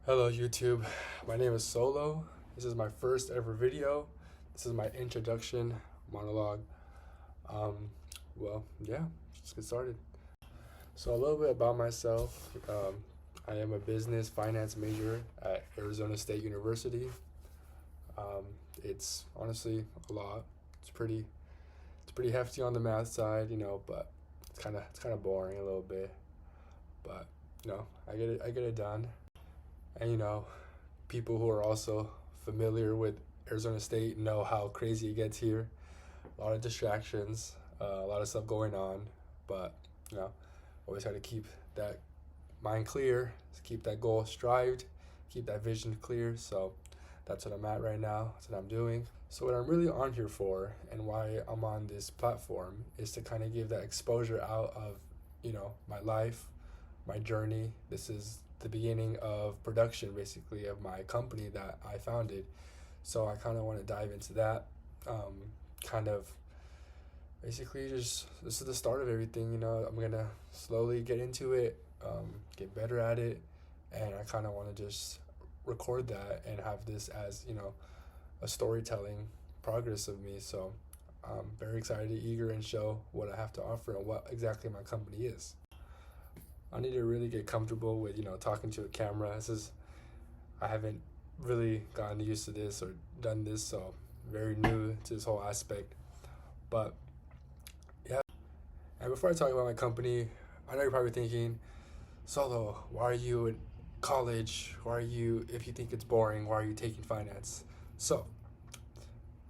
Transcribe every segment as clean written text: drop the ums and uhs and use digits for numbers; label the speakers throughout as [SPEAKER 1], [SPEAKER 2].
[SPEAKER 1] Hello YouTube, my name is Solo. This is my first ever video. This is my introduction monologue. Um, yeah, let's get started. So a little bit about myself. I am a business finance major at Arizona State University. It's honestly a lot. It's pretty hefty on the math side, but it's kind of boring a little bit. But I get it done. And people who are also familiar with Arizona State know how crazy it gets here. A lot of distractions, a lot of stuff going on, but always try to keep that mind clear, keep that goal strived, keep that vision clear. So that's what I'm at right now. That's what I'm doing. So what I'm really on here for and why I'm on this platform is to kind of give that exposure out of, my life, my journey. This is the beginning of production, basically, of my company that I founded. So I kind of want to dive into that. Basically, just this is the start of everything. I'm gonna slowly get into it, get better at it, and I kind of want to just record that and have this as a storytelling progress of me. So I'm very excited, eager, and show what I have to offer and what exactly my company is. I need to really get comfortable with, talking to a camera. I haven't really gotten used to this or done this, so very new to this whole aspect. But yeah, and before I talk about my company, I know you're probably thinking, Solo, why are you in college? If you think it's boring, why are you taking finance? So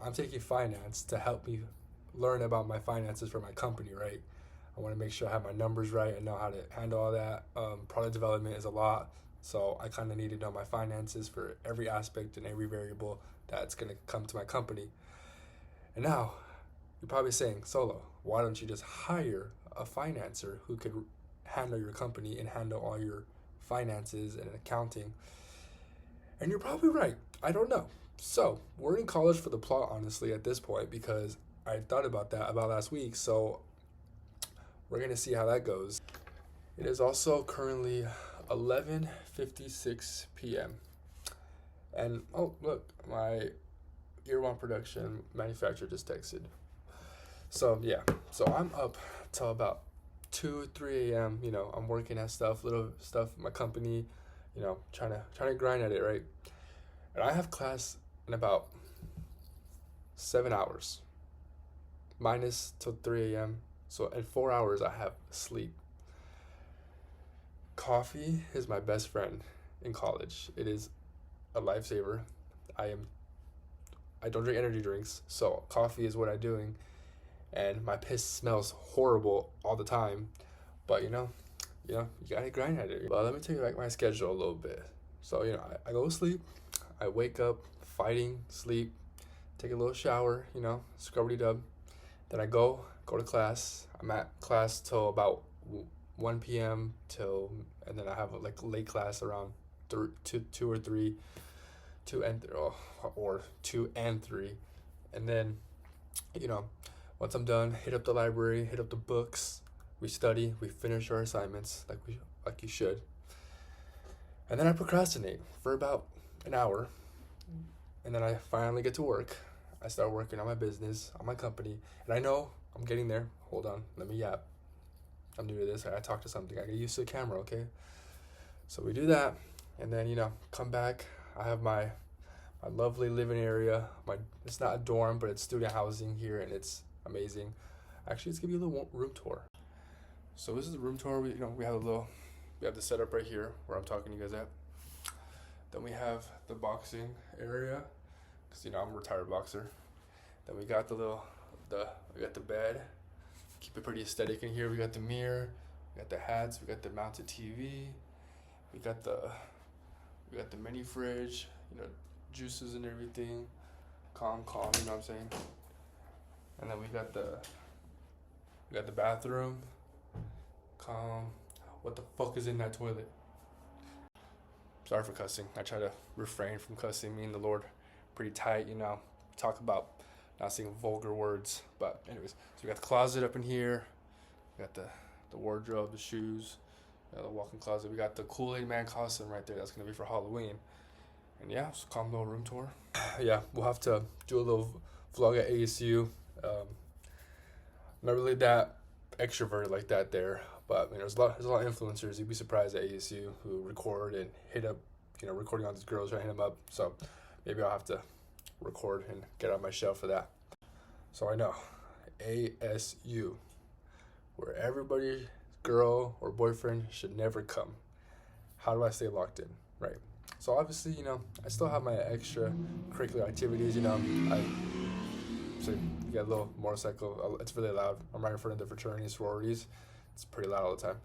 [SPEAKER 1] I'm taking finance to help me learn about my finances for my company, right? I want to make sure I have my numbers right and know how to handle all that. Product development is a lot, so I kind of need to know my finances for every aspect and every variable that's going to come to my company. And now, you're probably saying, Solo, why don't you just hire a financer who could handle your company and handle all your finances and accounting? And you're probably right. I don't know. So, we're in college for the plot, honestly, at this point, because I thought about that about last week, so we're going to see how that goes. It is also currently 11:56 p.m. And, oh, look, my Ear One production manufacturer just texted. So, yeah. So I'm up till about 2, 3 a.m. I'm working at little stuff in my company, trying to grind at it, right? And I have class in about 7 hours, minus till 3 a.m. So in 4 hours, I have sleep. Coffee is my best friend in college. It is a lifesaver. I don't drink energy drinks, so coffee is what I'm doing. And my piss smells horrible all the time. But you gotta grind at it. But let me take you back my schedule a little bit. So I go to sleep. I wake up fighting sleep. Take a little shower. Scrubby-dub. Then I go to class. I'm at class till about 1 p.m. and then I have a late class around 2 or 3, 2 and 3, and then once I'm done, hit up the library, hit up the books. We study, we finish our assignments like you should, and then I procrastinate for about an hour, and then I finally get to work. I start working on my business, on my company, and I know I'm getting there. Hold on, let me yap. I'm new to this. I talk to something. I get used to the camera, okay? So we do that, and then come back. I have my lovely living area. It's not a dorm, but it's student housing here, and it's amazing. Actually, let's give you a little room tour. So this is the room tour. We have the setup right here where I'm talking to you guys at. Then we have the boxing area, because I'm a retired boxer. Then we got we got the bed. Keep it pretty aesthetic in here. We got the mirror, we got the hats, we got the mounted TV, we got the mini fridge, juices and everything. Calm, you know what I'm saying? And then we got the bathroom. Calm. What the fuck is in that toilet? Sorry for cussing. I try to refrain from cussing. Me and the Lord pretty tight, talk about not saying vulgar words. But anyways, so we got the closet up in here. We got the wardrobe, the shoes, The walk-in closet. We got the Kool-Aid Man costume right there. That's gonna be for Halloween. And yeah, just calm little room tour. Yeah, we'll have to do a little vlog at ASU. Not really that extroverted like that there, but I mean, there's a lot of influencers. You'd be surprised at ASU who record and hit up, recording all these girls trying to hit them up. So maybe I'll have to record and get on my shelf for that. So I know ASU, where everybody, girl or boyfriend, should never come. How do I stay locked in? Right. So obviously, I still have my extra curricular activities. I so you got a little motorcycle. It's really loud. I'm right in front of the fraternity sororities. It's pretty loud all the time.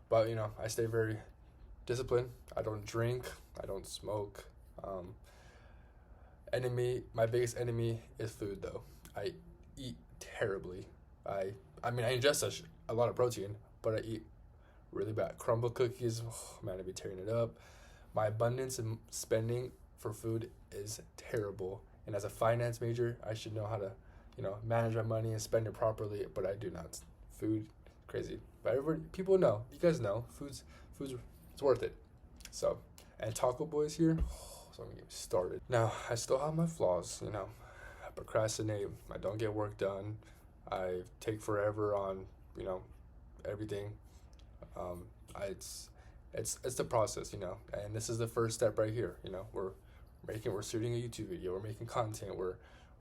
[SPEAKER 1] But I stay very disciplined. I don't drink. I don't smoke. My biggest enemy is food though. I eat terribly. I mean I ingest a lot of protein, but I eat really bad. Crumble cookies, oh, man, I'd be tearing it up. My abundance in spending for food is terrible. And as a finance major, I should know how to, manage my money and spend it properly, but I do not. Food, crazy. But people know, you guys know, food's it's worth it. So, and Taco Boy's here, so I'm gonna get started. Now, I still have my flaws, I procrastinate, I don't get work done, I take forever on, everything. It's the process, and this is the first step right here. We're shooting a YouTube video, we're making content, we're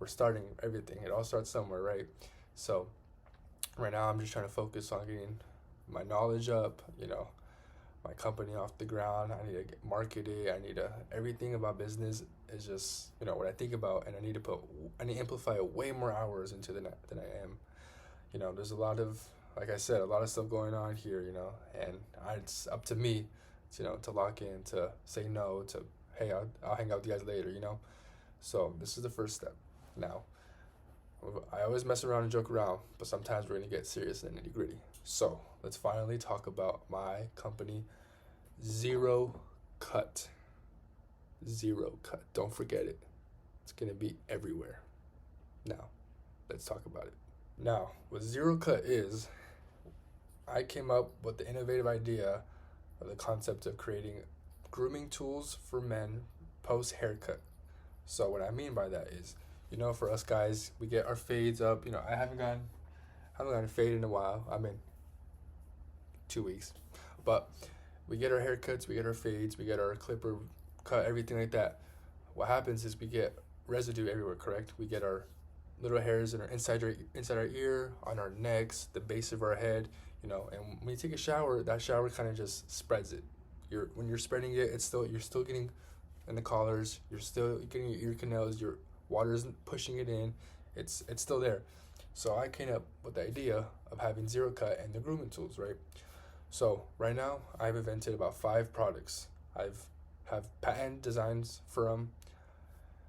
[SPEAKER 1] starting everything. It all starts somewhere, right? So right now I'm just trying to focus on getting my knowledge up, my company off the ground. I need to get marketed. Everything about business is just, what I think about, and I need to amplify way more hours into than I am. There's a lot of, like I said, a lot of stuff going on here, and it's up to me, to lock in, to say no, to, hey, I'll hang out with you guys later, So this is the first step. Now, I always mess around and joke around, but sometimes we're going to get serious and nitty gritty. So let's finally talk about my company, ZeroCut. ZeroCut. Don't forget it. It's going to be everywhere. Now, let's talk about it. Now, what ZeroCut is, I came up with the innovative idea of the concept of creating grooming tools for men post haircut. So what I mean by that is, for us guys, we get our fades up. I haven't gotten a fade in a while. I mean, 2 weeks, but we get our haircuts, we get our fades, we get our clipper cut, everything like that. What happens is we get residue everywhere. Correct? We get our little hairs in our inside our ear, on our necks, the base of our head. And when you take a shower, that shower kind of just spreads it. When you're spreading it, you're still getting in the collars, you're still getting your ear canals, your water isn't pushing it in, it's still there. So I came up with the idea of having ZeroCut and the grooming tools, right? So right now I've invented about 5 products. Have patent designs for them.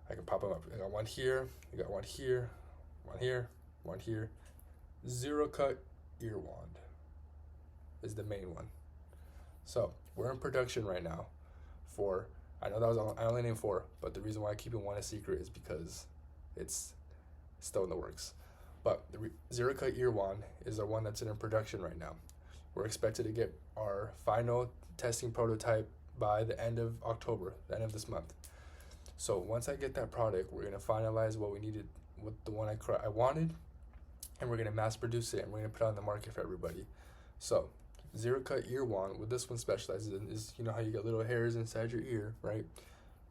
[SPEAKER 1] I can pop them up. I got one here, I got one here, one here, one here. ZeroCut ear wand is the main one. So we're in production right now for, I know I only named 4, but the reason why I keep one a secret is because it's still in the works. But the ZeroCut ear wand is the one that's in production right now. We're expected to get our final testing prototype by the end of October, the end of this month. So once I get that product, we're gonna finalize what we needed with the one I wanted, and we're gonna mass produce it, and we're gonna put it on the market for everybody. So ZeroCut ear wand, what this one specializes in is, how you get little hairs inside your ear, right?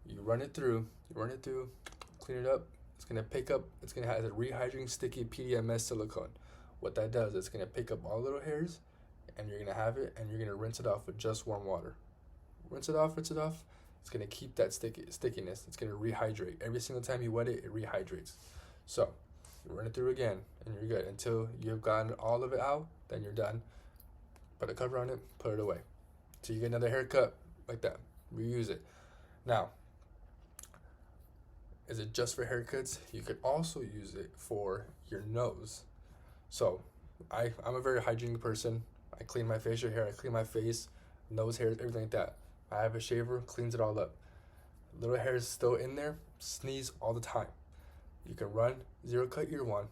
[SPEAKER 1] You run it through, clean it up. It's gonna have a rehydrating sticky PDMS silicone. What that does, it's gonna pick up all little hairs, and you're gonna have it, and you're gonna rinse it off with just warm water. Rinse it off. It's gonna keep that stickiness. It's gonna rehydrate. Every single time you wet it, it rehydrates. So you run it through again, and you're good until you've gotten all of it out. Then you're done. Put a cover on it, put it away. So you get another haircut like that. Reuse it. Now, is it just for haircuts? You could also use it for your nose. So I'm a very hygienic person. I clean my facial hair, I clean my face, nose hairs, everything like that. I have a shaver, cleans it all up. Little hairs still in there, sneeze all the time. You can run ZeroCut ear wand.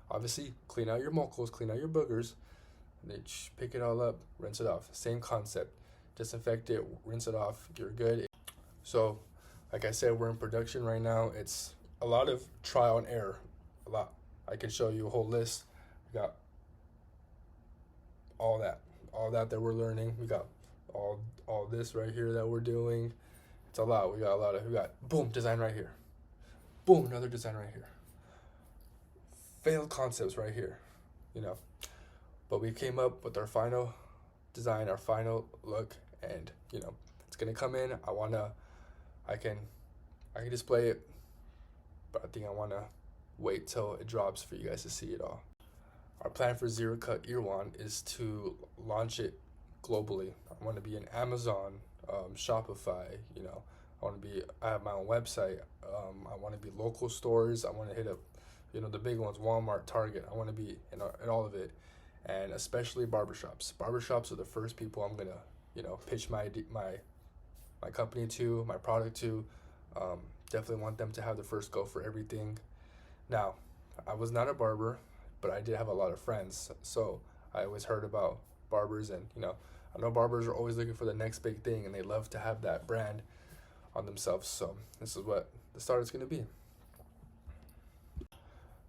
[SPEAKER 1] Obviously, clean out your moles, clean out your boogers. and they pick it all up, rinse it off. Same concept. Disinfect it, rinse it off, you're good. So, like I said, we're in production right now. It's a lot of trial and error. A lot. I can show you a whole list. We got all that we're learning. We got all this right here that we're doing. It's a lot. We got boom, design right here. Boom, another design right here. Failed concepts right here, you know. But we came up with our final design, our final look, and you know, it's gonna come in. I can display it, but I think I wanna wait till it drops for you guys to see it all. Our plan for ZeroCut Ear Wand is to launch it globally. I want to be in Amazon, Shopify. You know, I have my own website. I want to be local stores. I want to hit up, you know, the big ones, Walmart, Target. I want to be in all of it, and especially barbershops. Barbershops are the first people I'm gonna, you know, pitch my company to, my product to. Definitely want them to have the first go for everything. Now, I was not a barber, but I did have a lot of friends, so I always heard about barbers, and you know, I know barbers are always looking for the next big thing, and they love to have that brand on themselves. So this is what the start is going to be.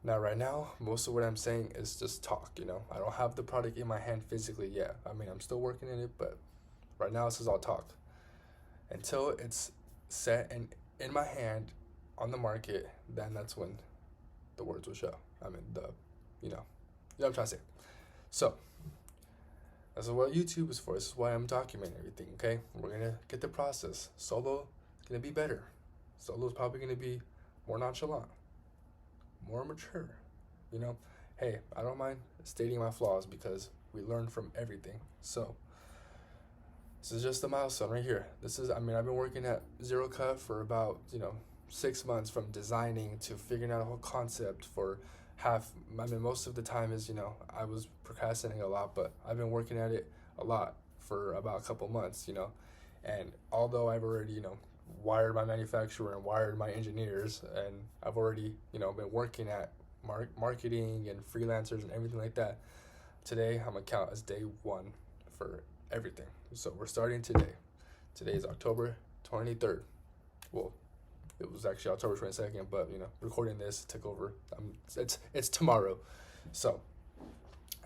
[SPEAKER 1] Now, right now, most of what I'm saying is just talk. You know, I don't have the product in my hand physically yet. I mean, I'm still working in it, but right now this is all talk. Until it's set and in my hand on the market, then that's when the words will show. I mean, you know what I'm trying to say. So, this is what YouTube is for. This is why I'm documenting everything, okay? We're going to get the process. Solo is going to be better. Solo is probably going to be more nonchalant, more mature, you know? Hey, I don't mind stating my flaws because we learn from everything. So, this is just a milestone right here. I've been working at ZeroCut for about, 6 months, from designing to figuring out a whole concept for most of the time is, I was procrastinating a lot, but I've been working at it a lot for about a couple months, and although I've already, wired my manufacturer and wired my engineers, and I've already, been working at marketing and freelancers and everything like that, today I'm gonna count as day one for everything. So we're starting today. Today is October 23rd. Well, it was actually October 22nd, but recording this took over. It's tomorrow. So,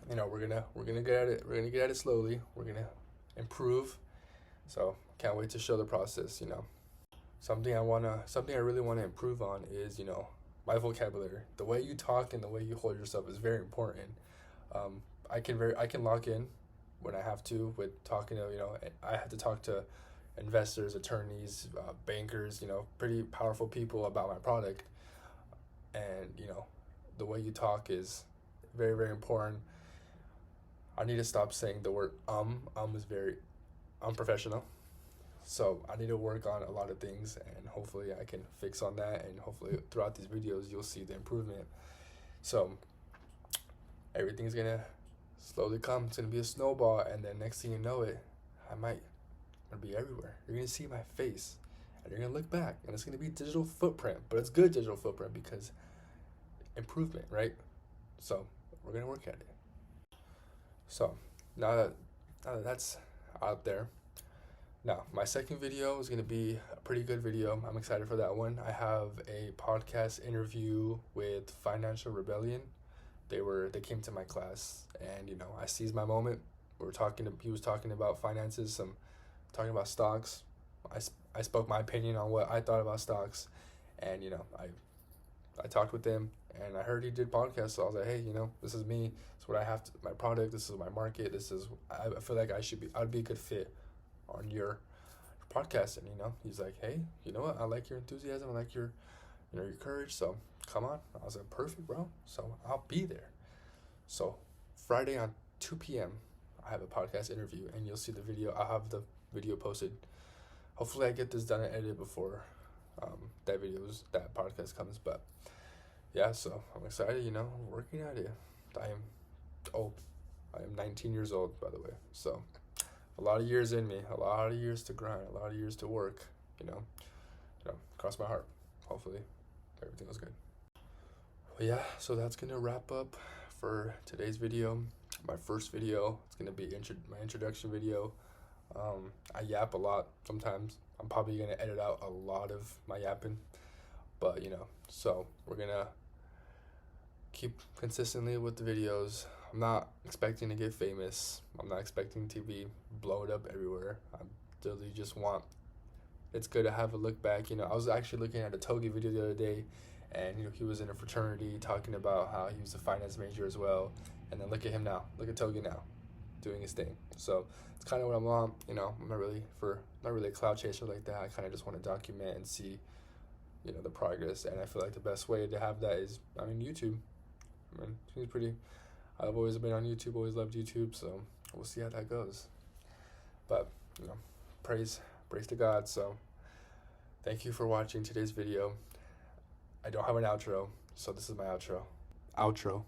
[SPEAKER 1] we're gonna get at it. We're gonna get at it slowly. We're gonna improve. So can't wait to show the process. Something I really wanna improve on is my vocabulary. The way you talk and the way you hold yourself is very important. I can lock in when I have to with talking to I have to talk to investors, attorneys, bankers, pretty powerful people about my product. And, the way you talk is very, very important. I need to stop saying the word is very unprofessional. So I need to work on a lot of things, and hopefully I can fix on that, and hopefully throughout these videos you'll see the improvement. So everything's gonna slowly come. It's gonna be a snowball, and then next thing you know it, I'm gonna be everywhere. You're gonna see my face, and you're gonna look back, and it's gonna be digital footprint, but it's good digital footprint because improvement, right? So we're gonna work at it. So now that that's out there, now my second video is gonna be a pretty good video. I'm excited for that one. I have a podcast interview with Financial Rebellion. They came to my class, and I seized my moment. He was talking about finances, talking about stocks. I spoke my opinion on what I thought about stocks, and I talked with him, and I heard he did podcasts, so I was like, hey, this is me. It's what I have my product. This is my market. I feel like I'd be a good fit on your podcast. And he's like, hey, you know what? I like your enthusiasm. I like your your courage. So come on. I was like, perfect, bro. So I'll be there. So Friday on 2 p.m. I have a podcast interview, and you'll see the video. I'll have the video posted. Hopefully I get this done and edited before that podcast comes. But yeah, so I'm excited, working at it. I am 19 years old, by the way. So a lot of years in me, a lot of years to grind, a lot of years to work, cross my heart. Hopefully everything was good. Well, yeah, so that's gonna wrap up for today's video. my first video. It's gonna be my introduction video. I yap a lot sometimes. I'm probably gonna edit out a lot of my yapping, but so we're gonna keep consistently with the videos. I'm not expecting to get famous. I'm not expecting to be blown up everywhere. I really just want, it's good to have a look back. I was actually looking at a Togi video the other day, and he was in a fraternity talking about how he was a finance major as well. And then look at him now. Look at Togi now, doing his thing. So it's kind of what I'm on. I'm not really a cloud chaser like that. I kind of just want to document and see, the progress. And I feel like the best way to have that is, YouTube. He's pretty. I've always been on YouTube. Always loved YouTube. So we'll see how that goes. But praise to God. So thank you for watching today's video. I don't have an outro, so this is my outro.